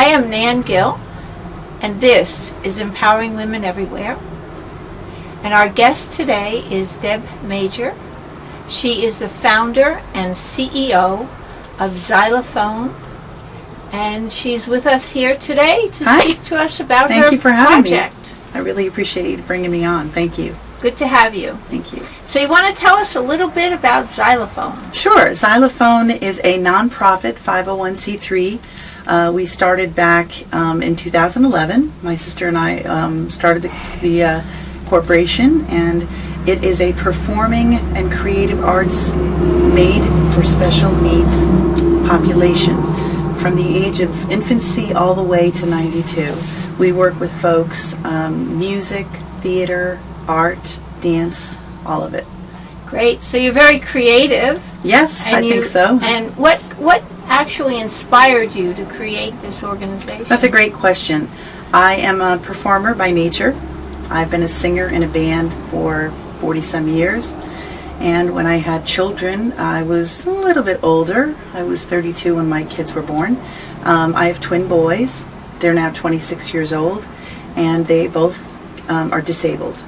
I am Nan Gill, and this is Empowering Women Everywhere. And our guest today is Deb Major. She is the founder and CEO of ZYLOFONE, and she's with us here today to speak to us about her project. Thank you for having me. I really appreciate you bringing me on. Thank you. Good to have you. Thank you. So you want to tell us a little bit about ZYLOFONE? Sure. ZYLOFONE is a nonprofit 501c3. We started back in 2011. My sister and I started the corporation, and it is a performing and creative arts made for special needs population from the age of infancy all the way to 92. We work with folks, music, theater, art, dance, all of it. Great. So you're very creative. Yes, I think so. And what actually inspired you to create this organization? That's a great question. I am a performer by nature. I've been a singer in a band for 40-some years. And when I had children, I was a little bit older. I was 32 when my kids were born. I have twin boys. They're now 26 years old, and they both are disabled.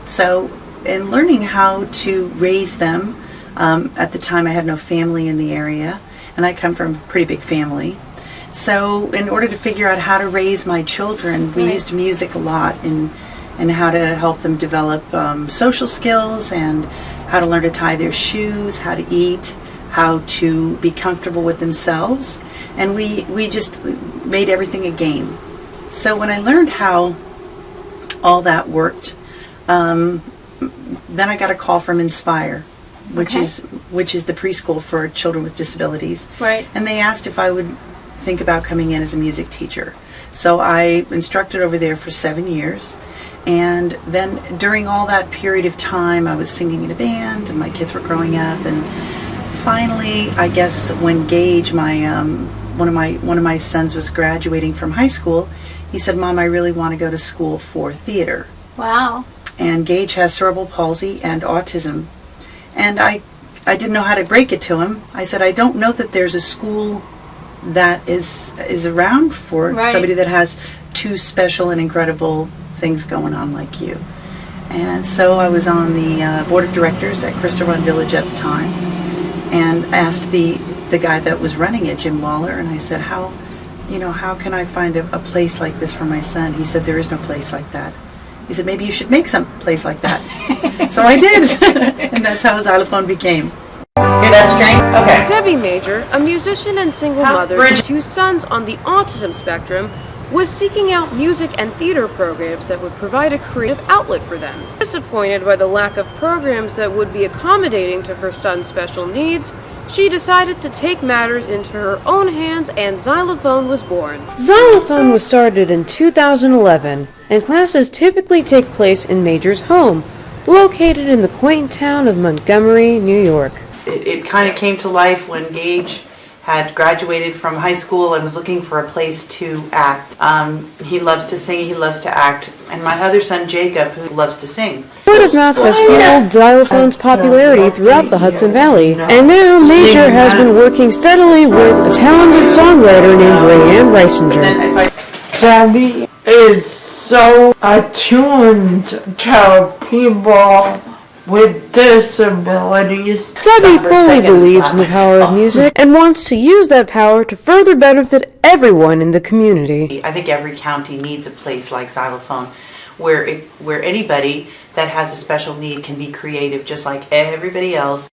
So in learning how to raise them, at the time I had no family in the area, and I come from a pretty big family. So in order to figure out how to raise my children, we used music a lot and how to help them develop social skills and how to learn to tie their shoes, how to eat, how to be comfortable with themselves. And we just made everything a game. So when I learned how all that worked, then I got a call from Inspire, which is the preschool for children with disabilities. Right. And they asked if I would think about coming in as a music teacher. So I instructed over there for 7 years. And then during all that period of time, I was singing in a band, and my kids were growing up. And finally, I guess when Gage, one of my sons, was graduating from high school, he said, "Mom, I really want to go to school for theater." Wow. And Gage has cerebral palsy and autism. And I didn't know how to break it to him. I said, I don't know that there's a school that is around for somebody that has two special and incredible things going on like you. And so I was on the board of directors at Crystal Run Village at the time, and asked the guy that was running it, Jim Lawler, and I said, how can I find a place like this for my son? He said, there is no place like that. He said, maybe you should make some place like that. So I did, and that's how ZYLOFONE became. Hear that string? Okay. Debbie Major, a musician and single mother to two sons on the autism spectrum, was seeking out music and theater programs that would provide a creative outlet for them. Disappointed by the lack of programs that would be accommodating to her son's special needs, she decided to take matters into her own hands, and ZYLOFONE was born. ZYLOFONE was started in 2011, and classes typically take place in Major's home, located in the quaint town of Montgomery, New York. It kind of came to life when Gage had graduated from high school and was looking for a place to act. He loves to sing, he loves to act, and my other son Jacob, who loves to sing. Word of mouth has fueled ZYLOFONE's popularity throughout the Hudson Valley, and now Major has been working steadily with a talented songwriter named Rayanne Reisinger. Debbie is so attuned to people with disabilities. Debbie fully believes in the power of music and wants to use that power to further benefit everyone in the community. I think every county needs a place like ZYLOFONE where anybody that has a special need can be creative just like everybody else.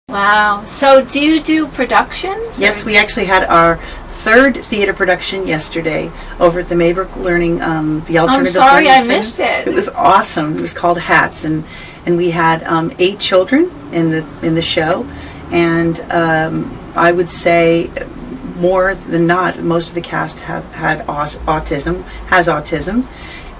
Wow. So do you do productions? Yes, we actually had our third theater production yesterday over at the Maybrook Learning, the Alternative I'm sorry, Learning I Center. missed it. It was awesome. It was called Hats, and we had 8 children in the show, and I would say more than not, most of the cast has autism,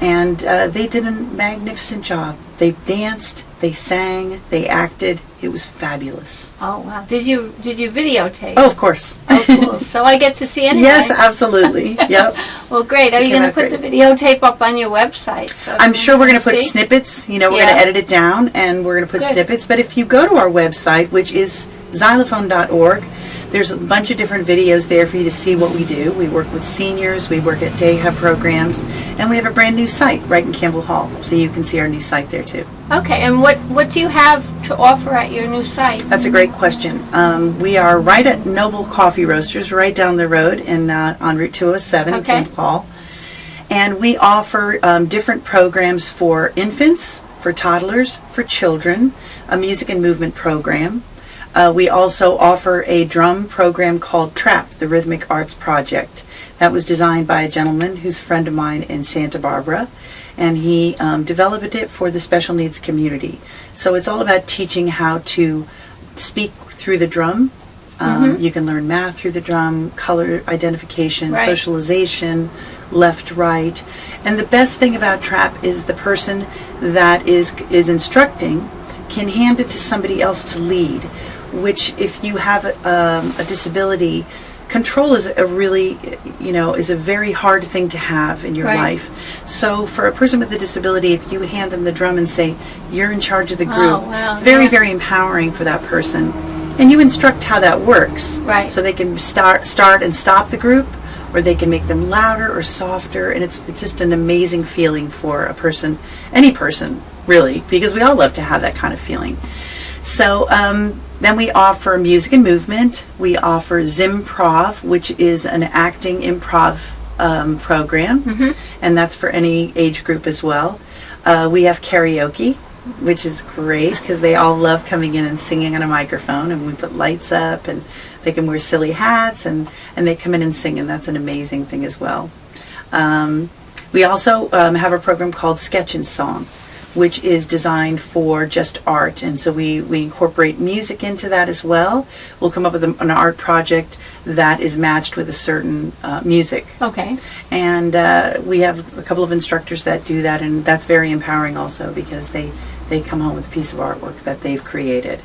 and they did a magnificent job. They danced, they sang, they acted. It was fabulous. Oh wow! Did you videotape? Oh, of course. Oh, cool. So I get to see anything. Yes, absolutely. Yep. Well, great. Are you going to put the videotape up on your website? So I'm sure we're going to put snippets. We're going to edit it down, and we're going to put Good. snippets. But if you go to our website, which is xylophone.org, There's a bunch of different videos there for you to see what we do. We work with seniors, we work at day hub programs, and we have a brand new site right in Campbell Hall, so you can see our new site there too. Okay, and what do you have to offer at your new site? That's a great question. We are right at Noble Coffee Roasters, right down the road on Route 207 in Campbell Hall. And we offer different programs for infants, for toddlers, for children, a music and movement program. We also offer a drum program called TRAP, the Rhythmic Arts Project. That was designed by a gentleman who's a friend of mine in Santa Barbara, and he developed it for the special needs community. So it's all about teaching how to speak through the drum. You can learn math through the drum, color identification, socialization, left, right. And the best thing about TRAP is the person that is instructing can hand it to somebody else to lead, which if you have a disability, control is a really, is a very hard thing to have in your life. So for a person with a disability, if you hand them the drum and say, you're in charge of the group, it's very, very empowering for that person. And you instruct how that works. Right. So they can start and stop the group, or they can make them louder or softer, and it's just an amazing feeling for a person, any person, really, because we all love to have that kind of feeling. So then we offer music and movement. We offer ZYMProv, which is an acting improv program, and that's for any age group as well. We have karaoke, which is great because they all love coming in and singing on a microphone, and we put lights up and they can wear silly hats and they come in and sing, and that's an amazing thing as well. We also have a program called Sketch and Song, which is designed for just art, and so we incorporate music into that as well. We'll come up with an art project that is matched with a certain music. Okay. And we have a couple of instructors that do that, and that's very empowering also because they come home with a piece of artwork that they've created.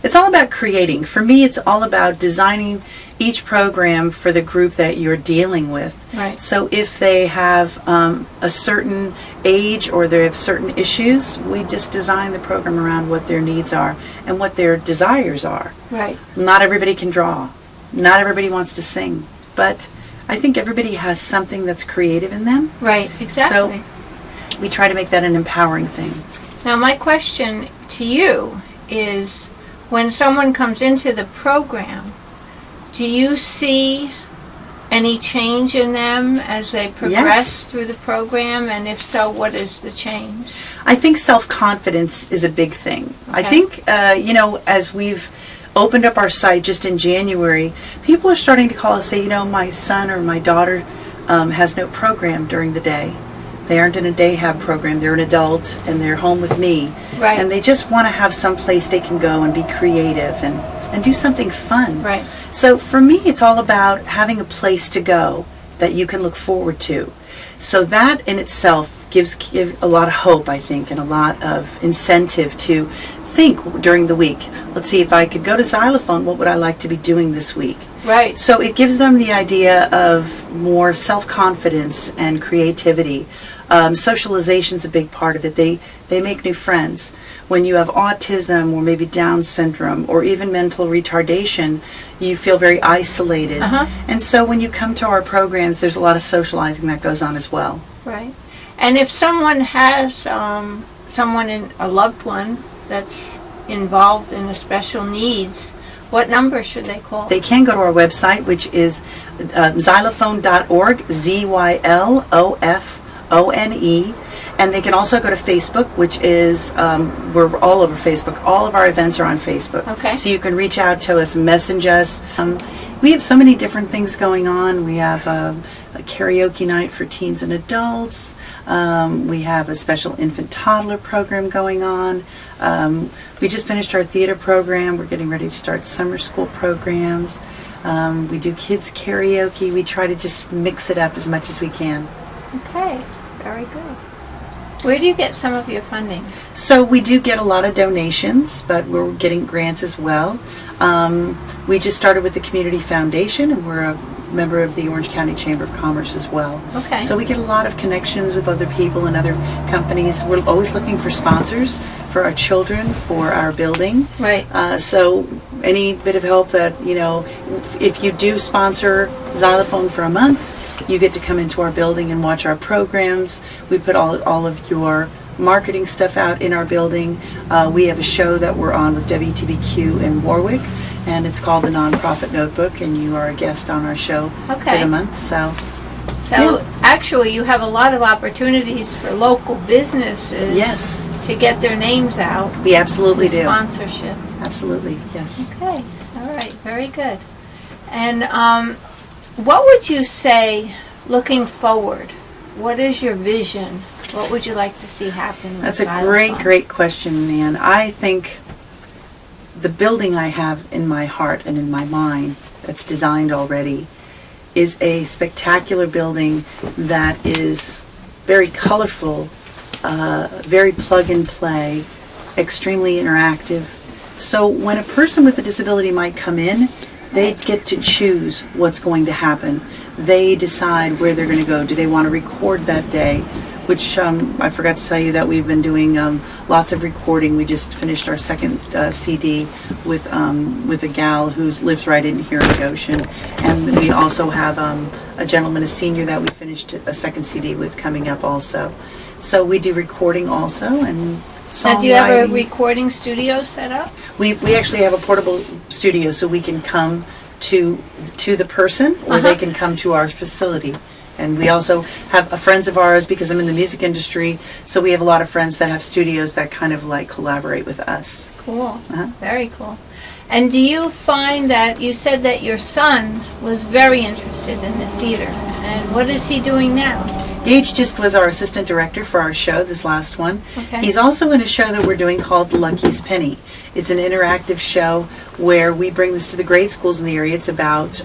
It's all about creating. For me, it's all about designing each program for the group that you're dealing with. Right. So if they have a certain age or they have certain issues, we just design the program around what their needs are and what their desires are. Right. Not everybody can draw. Not everybody wants to sing. But I think everybody has something that's creative in them. Right, exactly. So we try to make that an empowering thing. Now my question to you is, when someone comes into the program, do you see any change in them as they progress through the program? And if so, what is the change? I think self-confidence is a big thing. Okay. I think, as we've opened up our site just in January, people are starting to call us and say, my son or my daughter has no program during the day. They aren't in a day hab program. They're an adult and they're home with me. Right. And they just want to have some place they can go and be creative and do something fun. Right. So for me, it's all about having a place to go that you can look forward to. So that in itself gives a lot of hope, I think, and a lot of incentive to think during the week. Let's see, if I could go to Xylophone, what would I like to be doing this week? Right. So it gives them the idea of more self-confidence and creativity. Socialization's a big part of it. They make new friends. When you have autism or maybe Down syndrome or even mental retardation, you feel very isolated. And so when you come to our programs, there's a lot of socializing that goes on as well. Right. And if someone has a loved one that's involved in a special needs, what number should they call? They can go to our website, which is ZYLOFONE.org, ZYLOFONE, and they can also go to Facebook, which is, we're all over Facebook. All of our events are on Facebook. Okay. So you can reach out to us, message us. We have so many different things going on. We have a karaoke night for teens and adults. We have a special infant toddler program going on. We just finished our theater program. We're getting ready to start summer school programs. We do kids karaoke. We try to just mix it up as much as we can. Okay, very good. Where do you get some of your funding? So we do get a lot of donations, but we're getting grants as well. We just started with the Community Foundation, and we're a member of the Orange County Chamber of Commerce as well. Okay. So we get a lot of connections with other people and other companies. We're always looking for sponsors for our children, for our building. Right. So any bit of help that, if you do sponsor Xylophone for a month, you get to come into our building and watch our programs. We put all of your marketing stuff out in our building. We have a show that we're on with WTBQ in Warwick, and it's called The Nonprofit Notebook, and you are a guest on our show for the month. So actually, you have a lot of opportunities for local businesses to get their names out. We absolutely do. Sponsorship. Absolutely, yes. Okay, all right, very good. And what would you say, looking forward, what is your vision? What would you like to see happen? That's a great question, Nan. I think the building I have in my heart and in my mind that's designed already is a spectacular building that is very colorful, very plug and play, extremely interactive. So when a person with a disability might come in, they get to choose what's going to happen. They decide where they're going to go. Do they want to record that day? Which I forgot to tell you that we've been doing lots of recording. We just finished our second CD with a gal who lives right in here in Goshen, and we also have a gentleman, a senior, that we finished a second CD with coming up also. So we do recording also and songwriting. Now, do you have a recording studio set up? We actually have a portable studio, so we can come to the person, or they can come to our facility. And we also have friends of ours, because I'm in the music industry, so we have a lot of friends that have studios that kind of like collaborate with us. Cool. Very cool. And do you find that, you said that your son was very interested in the theater, and what is he doing now? Gage just was our assistant director for our show, this last one. Okay. He's also in a show that we're doing called Lucky's Penny. It's an interactive show where we bring this to the grade schools in the area. It's about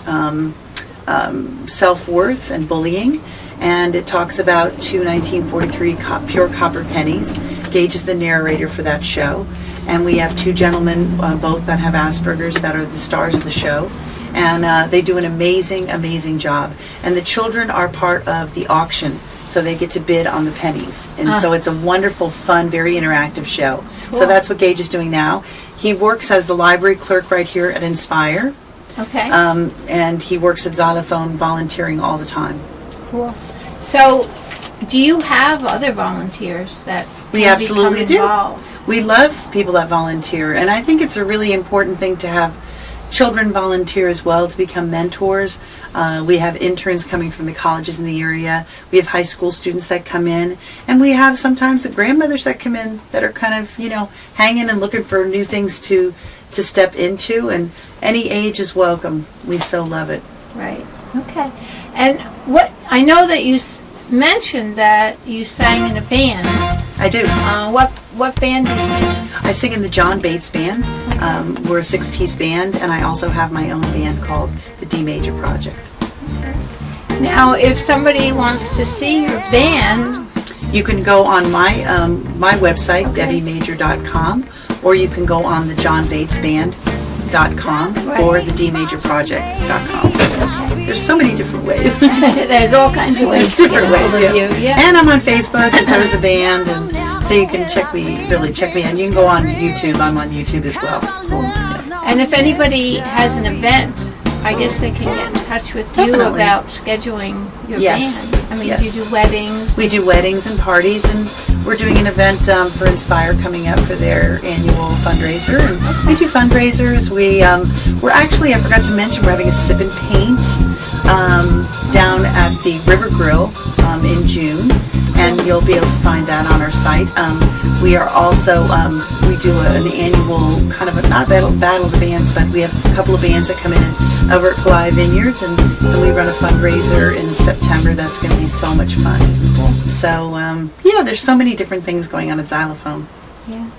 self-worth and bullying, and it talks about two 1943 pure copper pennies. Gage is the narrator for that show, and we have two gentlemen, both that have Asperger's, that are the stars of the show, and they do an amazing job. And the children are part of the auction, so they get to bid on the pennies, and so it's a wonderful, fun, very interactive show. Cool. So that's what Gage is doing now. He works as the library clerk right here at Inspire. Okay. And he works at Xylophone volunteering all the time. Cool. So, do you have other volunteers that we absolutely do? Involved? We love people that volunteer, and I think it's a really important thing to have children volunteer as well, to become mentors. We have interns coming from the colleges in the area. We have high school students that come in, and we have sometimes the grandmothers that come in that are kind of, hanging and looking for new things to step into, and any age is welcome. We so love it. Right. Okay. And I know that you mentioned that you sang in a band. I do. What band do you sing in? I sing in the John Bates Band. We're a 6-piece band, and I also have my own band called the D Major Project. Now, if somebody wants to see your band, you can go on my website, debbiemajor.com, or you can go on the johnbatesband.com or the dmajorproject.com. There's so many different ways. There's all kinds of ways. There's different ways, yeah. And I'm on Facebook, and so is the band, and so you can check me out. You can go on YouTube. I'm on YouTube as well. Cool. Yeah. And if anybody has an event, I guess they can get in touch with you about scheduling your band. I mean, do you do weddings? We do weddings and parties, and we're doing an event for Inspire coming up for their annual fundraiser. And we do fundraisers. We're actually, I forgot to mention, we're having a sip and paint down at the River Grill in June, and you'll be able to find that on our site. We are also, we do an annual kind of not battle of the bands, but we have a couple of bands that come in over at Fly Vineyards, and we run a fundraiser in September. That's going to be so much fun. So, there's so many different things going on at Xylophone. Yeah.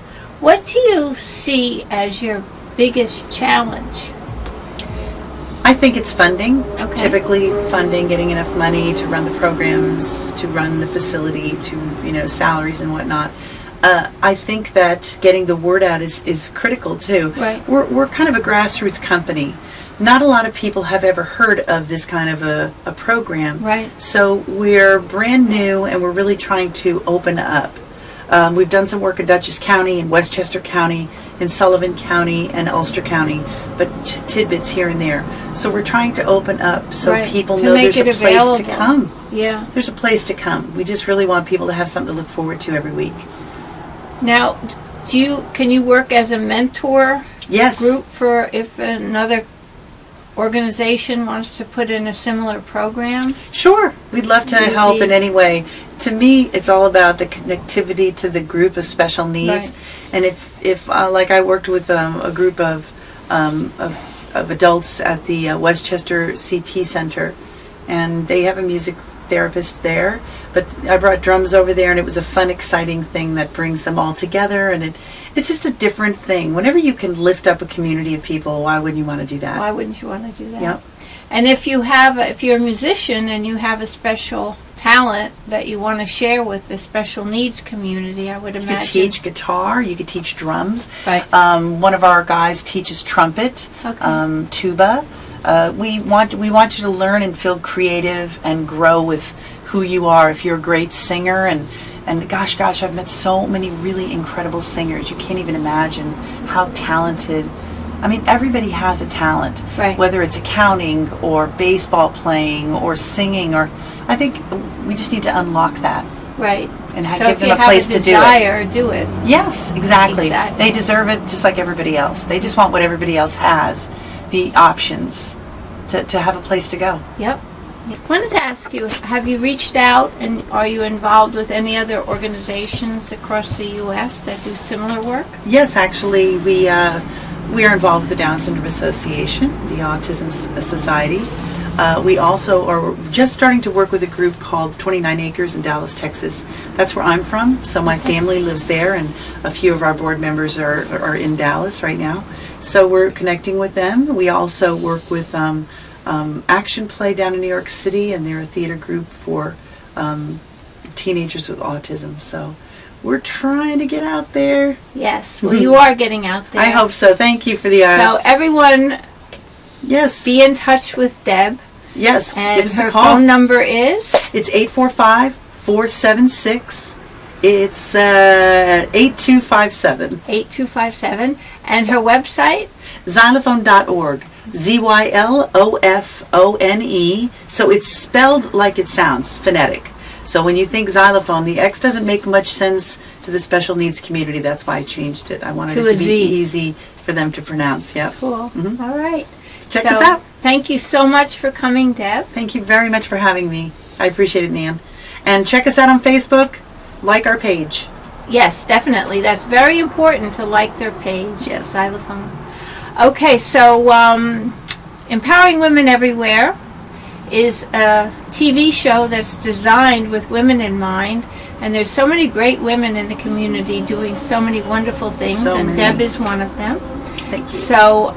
What do you see as your biggest challenge? I think it's funding. Okay. Typically funding, getting enough money to run the programs, to run the facility, to, salaries and whatnot. I think that getting the word out is critical too. Right. We're kind of a grassroots company. Not a lot of people have ever heard of this kind of a program. Right. So we're brand new, and we're really trying to open up. We've done some work in Dutchess County and Westchester County, in Sullivan County and Ulster County, but tidbits here and there. So we're trying to open up so Right. people To know make there's a it place to available. come. Yeah. There's a place to come. We just really want people to have something to look forward to every week. Now, can you work as a mentor Yes. group for if another organization wants to put in a similar program? Sure. We'd love to Would help be- in any way. To me, it's all about the connectivity to the group of special needs. Right. And if like I worked with a group of adults at the Westchester CP Center, and they have a music therapist there, but I brought drums over there, and it was a fun, exciting thing that brings them all together, and it's just a different thing. Whenever you can lift up a community of people, why wouldn't you want to do that? Why wouldn't you want to do that? Yep. And if you're a musician and you have a special talent that you want to share with the special needs community, I would You imagine. could teach guitar, you could teach drums. Right. One of our guys teaches trumpet, Okay. tuba. We want you to learn and feel creative and grow with who you are. If you're a great singer, and gosh, I've met so many really incredible singers. You can't even imagine how talented. I mean, everybody has a talent, Right. whether it's accounting or baseball playing or singing, or I think we just need to unlock that Right. and So give if them you a have place a to do it. desire, do it. Yes, exactly. Exactly. They deserve it just like everybody else. They just want what everybody else has, the options to have a place to go. Yep. I wanted to ask you, have you reached out and are you involved with any other organizations across the U.S. that do similar work? Yes, actually, we are involved with the Down Syndrome Association, the Autism Society. We also are just starting to work with a group called 29 Acres in Dallas, Texas. That's where I'm from, so my family lives there, and a few of our board members are in Dallas right now. So we're connecting with them. We also work with Action Play down in New York City, and they're a theater group for teenagers with autism. So we're trying to get out there. Yes. Well, you are getting out there. I hope so. Thank you for the. So everyone, Yes. be in touch with Deb, Yes. and Give us her a call. phone number is. It's 845-476. It's 8257. 8257, and her website. Xylophone.org. ZYLOFONE. So it's spelled like it sounds, phonetic. So when you think xylophone, the X doesn't make much sense to the special needs community. That's why I changed it. I wanted To it a to be Z. easy for them to pronounce. Yep. Cool. All right. Check So, us out. Thank you so much for coming, Deb. Thank you very much for having me. I appreciate it, Nan. And check us out on Facebook. Like our page. Yes, definitely. That's very important to like their page. Yes. Xylophone. Okay, so Empowering Women Everywhere is a TV show that's designed with women in mind, and there's so many great women in the community doing so many wonderful things, So and many. Deb is one of them. Thank you. So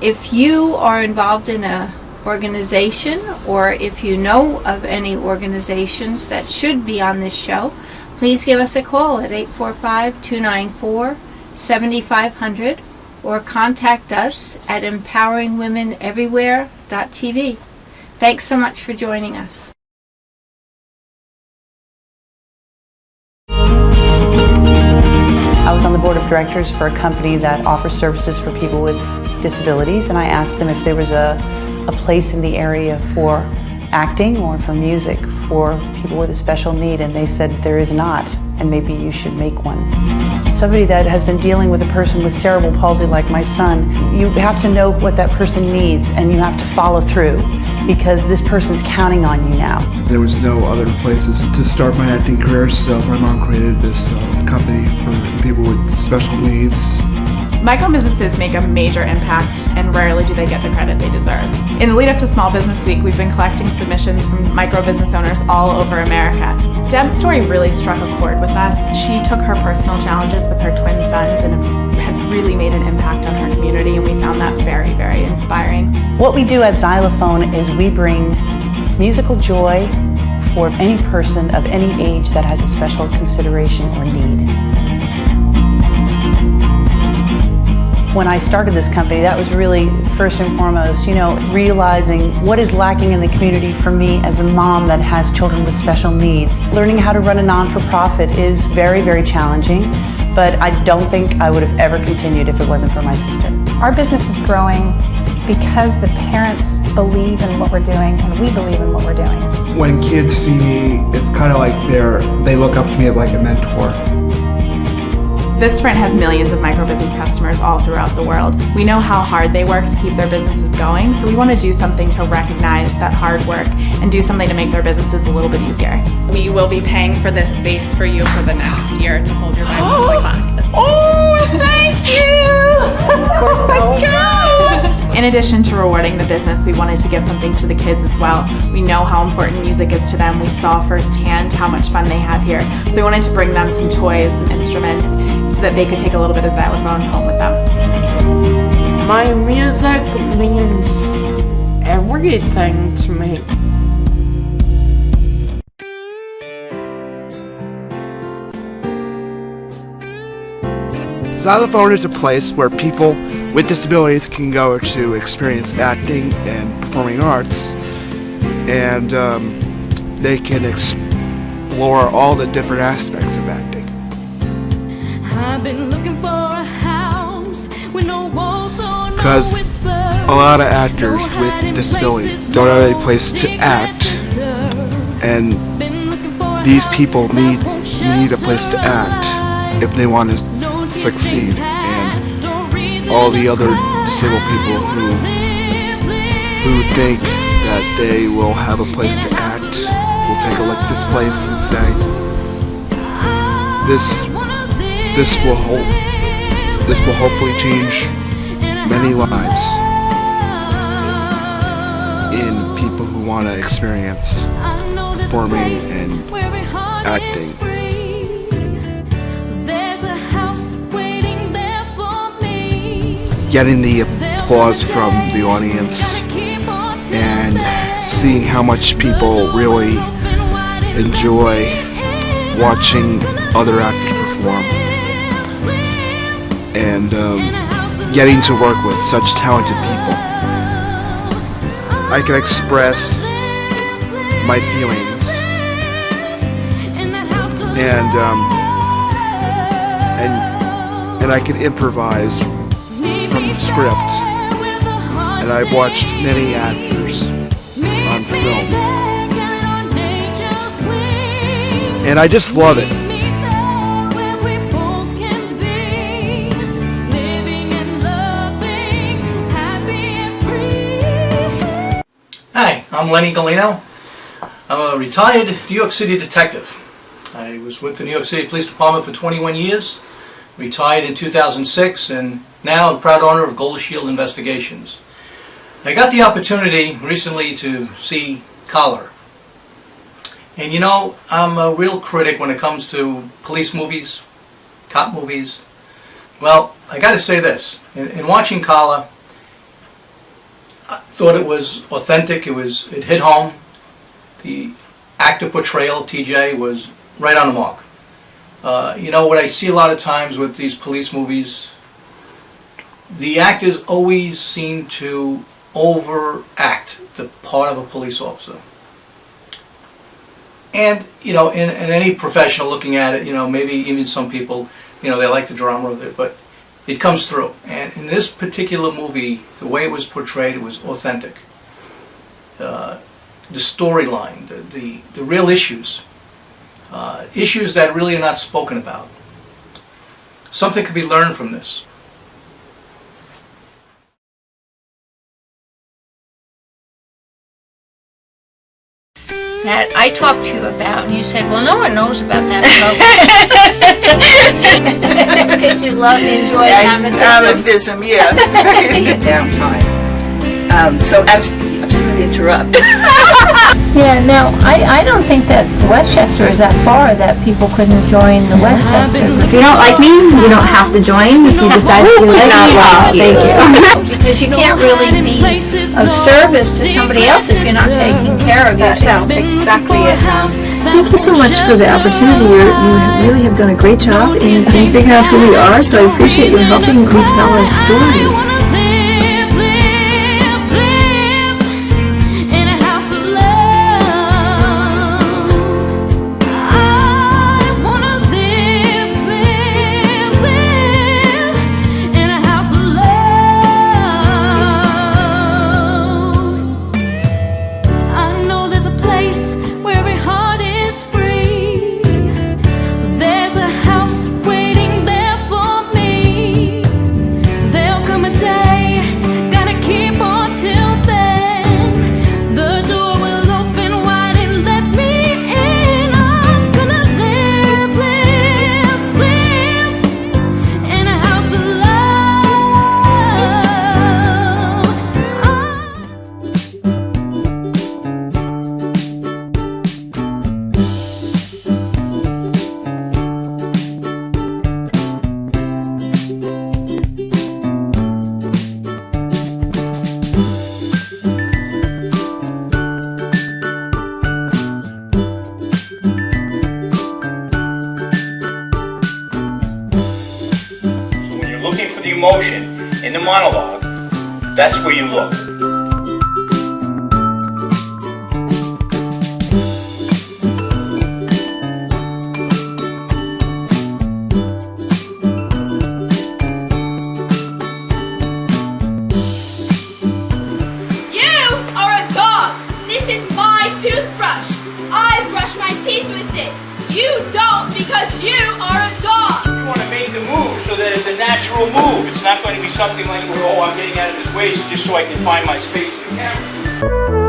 if you are involved in a organization, or if you know of any organizations that should be on this show, please give us a call at 845-294-7500 or contact us at empoweringwomeneverywhere.tv. Thanks so much for joining us. I was on the board of directors for a company that offers services for people with disabilities, and I asked them if there was a place in the area for acting or for music for people with a special need, and they said there is not, and maybe you should make one. Somebody that has been dealing with a person with cerebral palsy like my son, you have to know what that person needs, and you have to follow through, because this person's counting on you now. There was no other places to start my acting career, so my mom created this company for people with special needs. Micro businesses make a major impact, and rarely do they get the credit they deserve. In the lead up to Small Business Week, we've been collecting submissions from micro business owners all over America. Deb's story really struck a chord with us. She took her personal challenges with her twin sons and has really made an impact on her community, and we found that very, very inspiring. What we do at Xylophone is we bring musical joy for any person of any age that has a special consideration or need. When I started this company, that was really first and foremost, realizing what is lacking in the community for me as a mom that has children with special needs. Learning how to run a non-for-profit is very, very challenging, but I don't think I would have ever continued if it wasn't for my sister. Our business is growing because the parents believe in what we're doing and we believe in what we're doing. When kids see me, it's kind of like they look up to me like a mentor. Vistaprint has millions of microbusiness customers all throughout the world. We know how hard they work to keep their businesses going, so we want to do something to recognize that hard work and do something to make their businesses a little bit easier. We will be paying for this space for you for the next year to hold your bi-monthly classes. Oh, thank you! Oh my gosh! In addition to rewarding the business, we wanted to give something to the kids as well. We know how important music is to them. We saw firsthand how much fun they have here. So we wanted to bring them some toys, some instruments, so that they could take a little bit of xylophone home with them. My music means everything to me. Xylophone is a place where people with disabilities can go to experience acting and performing arts, and they can explore all the different aspects of acting. Because a lot of actors with disabilities don't have any place to act, and these people need a place to act if they want to succeed. And all the other disabled people who think that they will have a place to act will take a look at this place and say, this will hopefully change many lives in people who want to experience performing and acting. Getting the applause from the audience and seeing how much people really enjoy watching other actors perform, and getting to work with such talented people. I can express my feelings and I can improvise from the script, and I've watched many actors on film, and I just love it. Hi, I'm Lenny Galino. I'm a retired New York City detective. I was with the New York City Police Department for 21 years, retired in 2006, and now I'm proud owner of Gold Shield Investigations. I got the opportunity recently to see Collar. And you know, I'm a real critic when it comes to police movies, cop movies. Well, I got to say this. In watching Collar, I thought it was authentic. It hit home. The actor portrayal, TJ, was right on the mark. You know what I see a lot of times with these police movies, the actors always seem to overact the part of a police officer. And, you know, in any professional looking at it, you know, maybe even some people, you know, they like the drama of it, but it comes through. And in this particular movie, the way it was portrayed, it was authentic. The storyline, the real issues, issues that really are not spoken about. Something could be learned from this. That I talked to you about, and you said, well, no one knows about that program. Because you enjoy amathism, yeah. Your downtime. So absolutely interrupt. Yeah, now, I don't think that Westchester is that far that people couldn't join the Westchester. If you don't like me, you don't have to join. If you decide to not like me, thank you. Because you can't really be of service to somebody else if you're not taking care of yourself. That's exactly it. Thank you so much for the opportunity. You really have done a great job in figuring out who we are, so I appreciate you helping me tell our story. emotion in the monologue, that's where you look. This is my toothbrush. I brush my teeth with it. You don't because you are a dog. You want to make the move so that it's a natural move. It's not going to be something like, oh, I'm getting out of his way just so I can find my space in the camera.